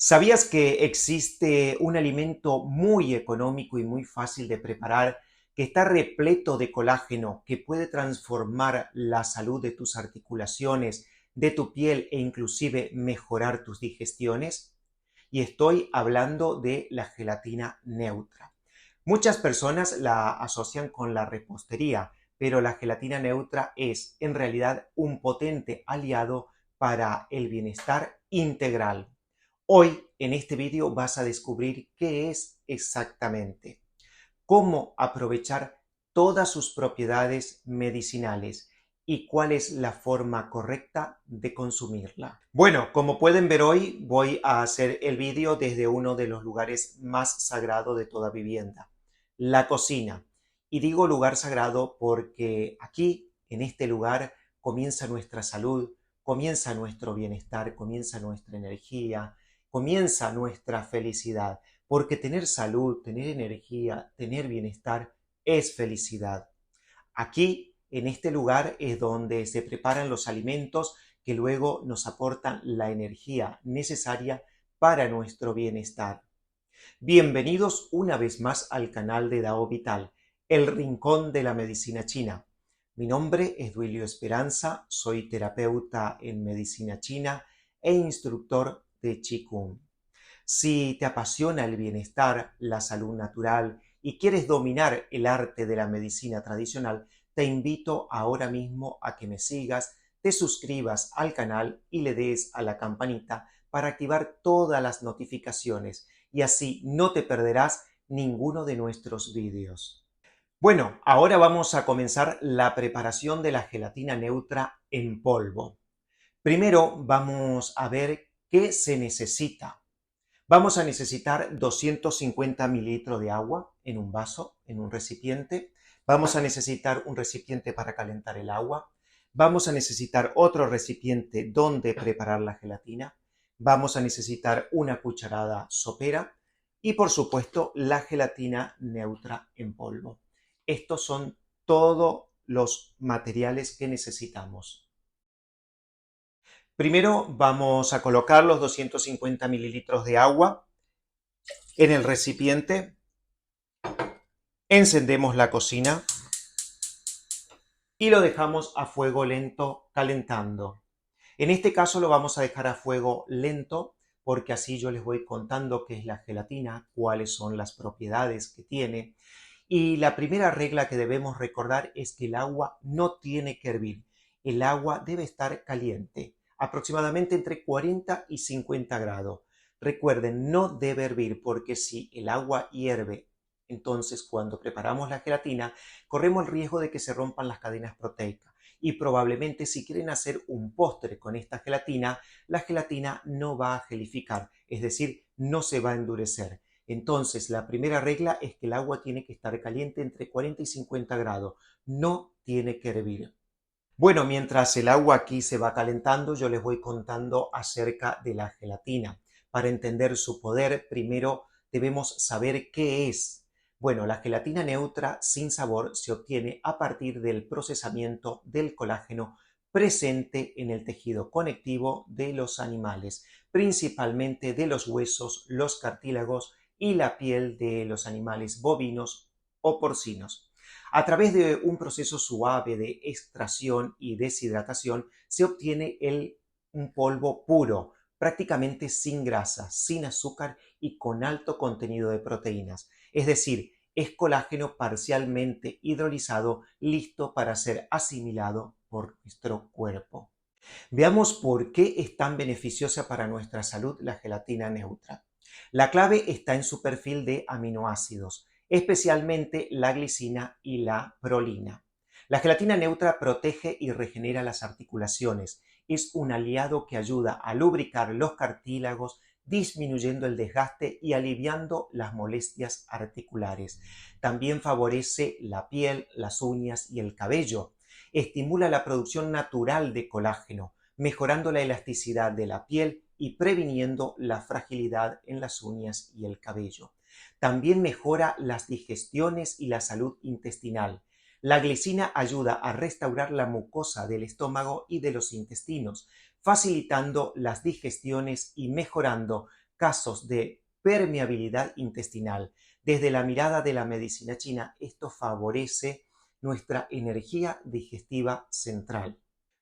¿Sabías que existe un alimento muy económico y muy fácil de preparar que está repleto de colágeno que puede transformar la salud de tus articulaciones, de tu piel e inclusive mejorar tus digestiones? Y estoy hablando de la gelatina neutra. Muchas personas la asocian con la repostería, pero la gelatina neutra es en realidad un potente aliado para el bienestar integral. Hoy en este vídeo vas a descubrir qué es exactamente, cómo aprovechar todas sus propiedades medicinales y cuál es la forma correcta de consumirla. Bueno, como pueden ver hoy voy a hacer el vídeo desde uno de los lugares más sagrados de toda vivienda, la cocina. Y digo lugar sagrado porque aquí, en este lugar, comienza nuestra salud, comienza nuestro bienestar, comienza nuestra energía, comienza nuestra felicidad, porque tener salud, tener energía, tener bienestar es felicidad. Aquí, en este lugar, es donde se preparan los alimentos que luego nos aportan la energía necesaria para nuestro bienestar. Bienvenidos una vez más al canal de Dao Vital, el rincón de la medicina china. Mi nombre es Duilio Esperanza, soy terapeuta en medicina china e instructor de Qigong. Si te apasiona el bienestar, la salud natural y quieres dominar el arte de la medicina tradicional, te invito ahora mismo a que me sigas, te suscribas al canal y le des a la campanita para activar todas las notificaciones y así no te perderás ninguno de nuestros vídeos. Bueno, ahora vamos a comenzar la preparación de la gelatina neutra en polvo. Primero vamos a ver qué se necesita. Vamos a necesitar 250 mililitros de agua en un vaso, en un recipiente. Vamos a necesitar un recipiente para calentar el agua. Vamos a necesitar otro recipiente donde preparar la gelatina. Vamos a necesitar una cucharada sopera y, por supuesto, la gelatina neutra en polvo. Estos son todos los materiales que necesitamos. Primero vamos a colocar los 250 mililitros de agua en el recipiente. Encendemos la cocina y lo dejamos a fuego lento calentando. En este caso lo vamos a dejar a fuego lento porque así yo les voy contando qué es la gelatina, cuáles son las propiedades que tiene. Y la primera regla que debemos recordar es que el agua no tiene que hervir. El agua debe estar caliente, aproximadamente entre 40 y 50 grados. Recuerden, no debe hervir porque si el agua hierve, entonces cuando preparamos la gelatina, corremos el riesgo de que se rompan las cadenas proteicas. Y probablemente si quieren hacer un postre con esta gelatina, la gelatina no va a gelificar, es decir, no se va a endurecer. Entonces, la primera regla es que el agua tiene que estar caliente entre 40 y 50 grados, no tiene que hervir. Bueno, mientras el agua aquí se va calentando, yo les voy contando acerca de la gelatina. Para entender su poder, primero debemos saber qué es. Bueno, la gelatina neutra sin sabor se obtiene a partir del procesamiento del colágeno presente en el tejido conectivo de los animales, principalmente de los huesos, los cartílagos y la piel de los animales bovinos o porcinos. A través de un proceso suave de extracción y deshidratación se obtiene un polvo puro, prácticamente sin grasa, sin azúcar y con alto contenido de proteínas. Es decir, es colágeno parcialmente hidrolizado, listo para ser asimilado por nuestro cuerpo. Veamos por qué es tan beneficiosa para nuestra salud la gelatina neutra. La clave está en su perfil de aminoácidos, especialmente la glicina y la prolina. La gelatina neutra protege y regenera las articulaciones. Es un aliado que ayuda a lubricar los cartílagos, disminuyendo el desgaste y aliviando las molestias articulares. También favorece la piel, las uñas y el cabello. Estimula la producción natural de colágeno, mejorando la elasticidad de la piel y previniendo la fragilidad en las uñas y el cabello. También mejora las digestiones y la salud intestinal. La glicina ayuda a restaurar la mucosa del estómago y de los intestinos, facilitando las digestiones y mejorando casos de permeabilidad intestinal. Desde la mirada de la medicina china, esto favorece nuestra energía digestiva central.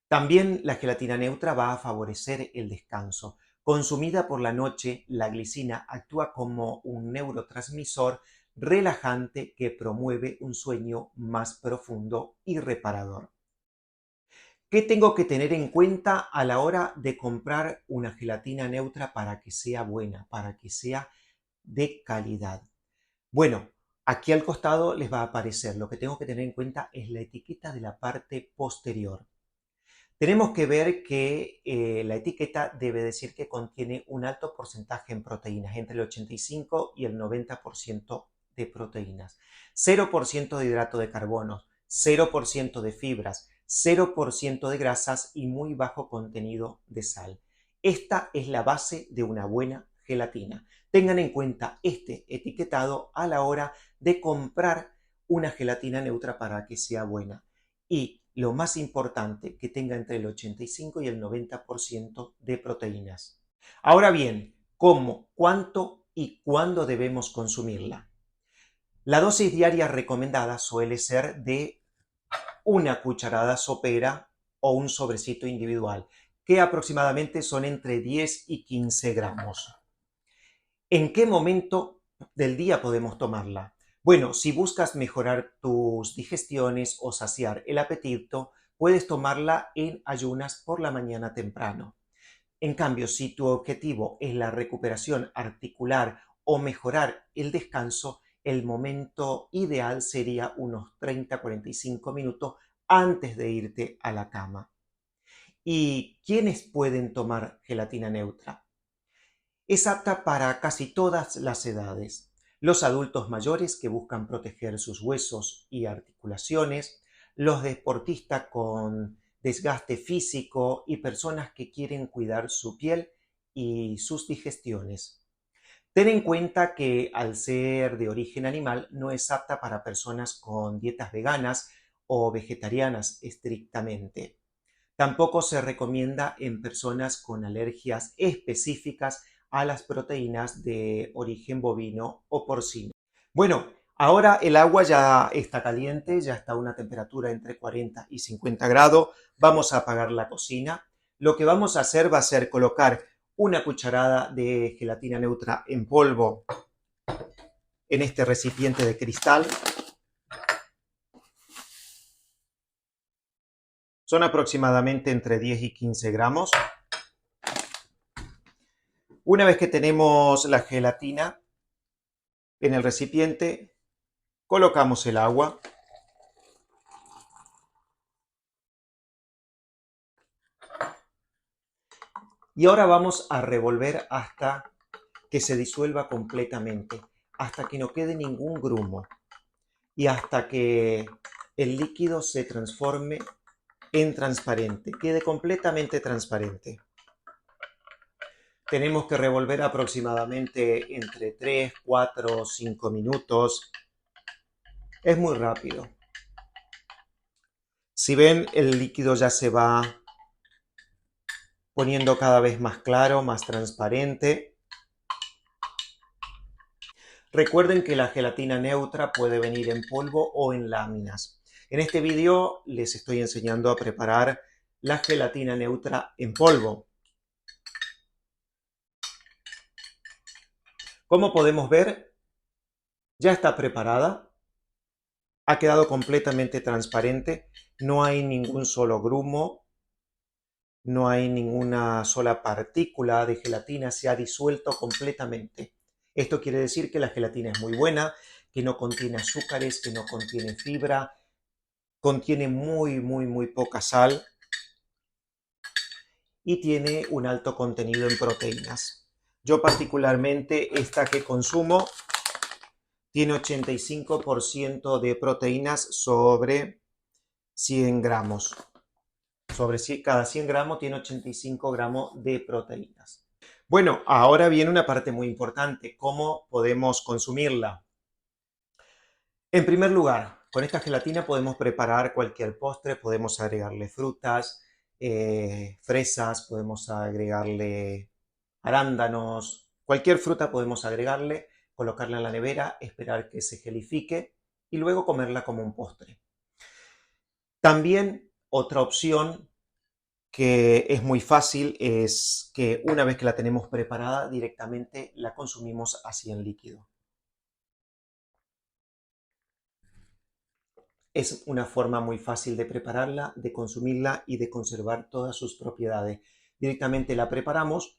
También la gelatina neutra va a favorecer el descanso. Consumida por la noche, la glicina actúa como un neurotransmisor relajante que promueve un sueño más profundo y reparador. ¿Qué tengo que tener en cuenta a la hora de comprar una gelatina neutra para que sea buena, para que sea de calidad? Bueno, aquí al costado les va a aparecer. Lo que tengo que tener en cuenta es la etiqueta de la parte posterior. Tenemos que ver que la etiqueta debe decir que contiene un alto porcentaje en proteínas, entre el 85 y el 90% de proteínas, 0% de hidrato de carbono, 0% de fibras, 0% de grasas y muy bajo contenido de sal. Esta es la base de una buena gelatina. Tengan en cuenta este etiquetado a la hora de comprar una gelatina neutra para que sea buena. Y lo más importante, que tenga entre el 85 y el 90% de proteínas. Ahora bien, ¿cómo, cuánto y cuándo debemos consumirla? La dosis diaria recomendada suele ser de una cucharada sopera o un sobrecito individual, que aproximadamente son entre 10 y 15 gramos. ¿En qué momento del día podemos tomarla? Bueno, si buscas mejorar tus digestiones o saciar el apetito, puedes tomarla en ayunas por la mañana temprano. En cambio, si tu objetivo es la recuperación articular o mejorar el descanso, el momento ideal sería unos 30-45 minutos antes de irte a la cama. ¿Y quiénes pueden tomar gelatina neutra? Es apta para casi todas las edades. Los adultos mayores que buscan proteger sus huesos y articulaciones, los deportistas con desgaste físico y personas que quieren cuidar su piel y sus digestiones. Ten en cuenta que al ser de origen animal no es apta para personas con dietas veganas o vegetarianas estrictamente. Tampoco se recomienda en personas con alergias específicas a las proteínas de origen bovino o porcino. Bueno, ahora el agua ya está caliente, ya está a una temperatura entre 40 y 50 grados. Vamos a apagar la cocina. Lo que vamos a hacer va a ser colocar una cucharada de gelatina neutra en polvo en este recipiente de cristal. Son aproximadamente entre 10 y 15 gramos. Una vez que tenemos la gelatina en el recipiente, colocamos el agua. Y ahora vamos a revolver hasta que se disuelva completamente, hasta que no quede ningún grumo y hasta que el líquido se transforme en transparente, quede completamente transparente. Tenemos que revolver aproximadamente entre 3, 4, 5 minutos. Es muy rápido. Si ven, el líquido ya se va poniendo cada vez más claro, más transparente. Recuerden que la gelatina neutra puede venir en polvo o en láminas. En este vídeo les estoy enseñando a preparar la gelatina neutra en polvo. Como podemos ver, ya está preparada. Ha quedado completamente transparente. No hay ningún solo grumo. No hay ninguna sola partícula de gelatina. Se ha disuelto completamente. Esto quiere decir que la gelatina es muy buena, que no contiene azúcares, que no contiene fibra, contiene muy poca sal y tiene un alto contenido en proteínas. Yo particularmente esta que consumo tiene 85% de proteínas sobre 100 gramos. Cada 100 gramos tiene 85 gramos de proteínas. Bueno, ahora viene una parte muy importante, ¿cómo podemos consumirla? En primer lugar, con esta gelatina podemos preparar cualquier postre, podemos agregarle frutas, fresas, podemos agregarle arándanos, Cualquier fruta podemos agregarle, colocarla en la nevera, esperar que se gelifique y luego comerla como un postre. También otra opción que es muy fácil es que una vez que la tenemos preparada directamente la consumimos así en líquido. Es una forma muy fácil de prepararla, de consumirla y de conservar todas sus propiedades. Directamente la preparamos,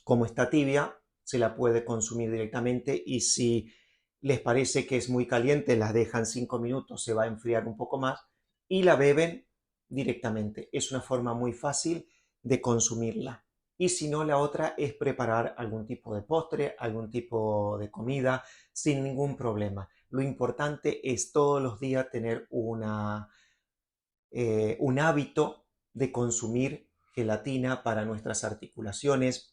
como está tibia, se la puede consumir directamente y si les parece que es muy caliente, la dejan 5 minutos, se va a enfriar un poco más y la beben directamente. Es una forma muy fácil de consumirla. Y si no, la otra es preparar algún tipo de postre, algún tipo de comida sin ningún problema. Lo importante es todos los días tener un hábito de consumir gelatina para nuestras articulaciones,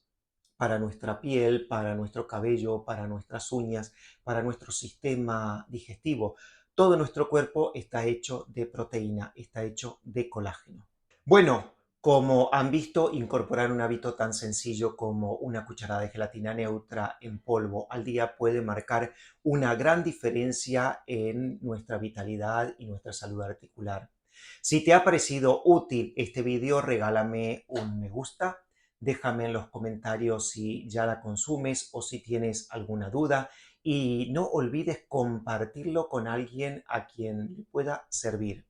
para nuestra piel, para nuestro cabello, para nuestras uñas, para nuestro sistema digestivo. Todo nuestro cuerpo está hecho de proteína, está hecho de colágeno. Bueno, como han visto, incorporar un hábito tan sencillo como una cucharada de gelatina neutra en polvo al día puede marcar una gran diferencia en nuestra vitalidad y nuestra salud articular. Si te ha parecido útil este vídeo, regálame un me gusta, déjame en los comentarios si ya la consumes o si tienes alguna duda y no olvides compartirlo con alguien a quien le pueda servir.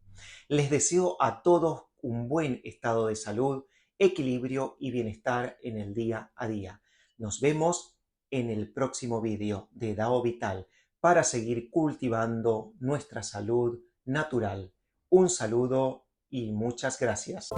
Les deseo a todos un buen estado de salud, equilibrio y bienestar en el día a día. Nos vemos en el próximo vídeo de DAO Vital para seguir cultivando nuestra salud natural. Un saludo y muchas gracias.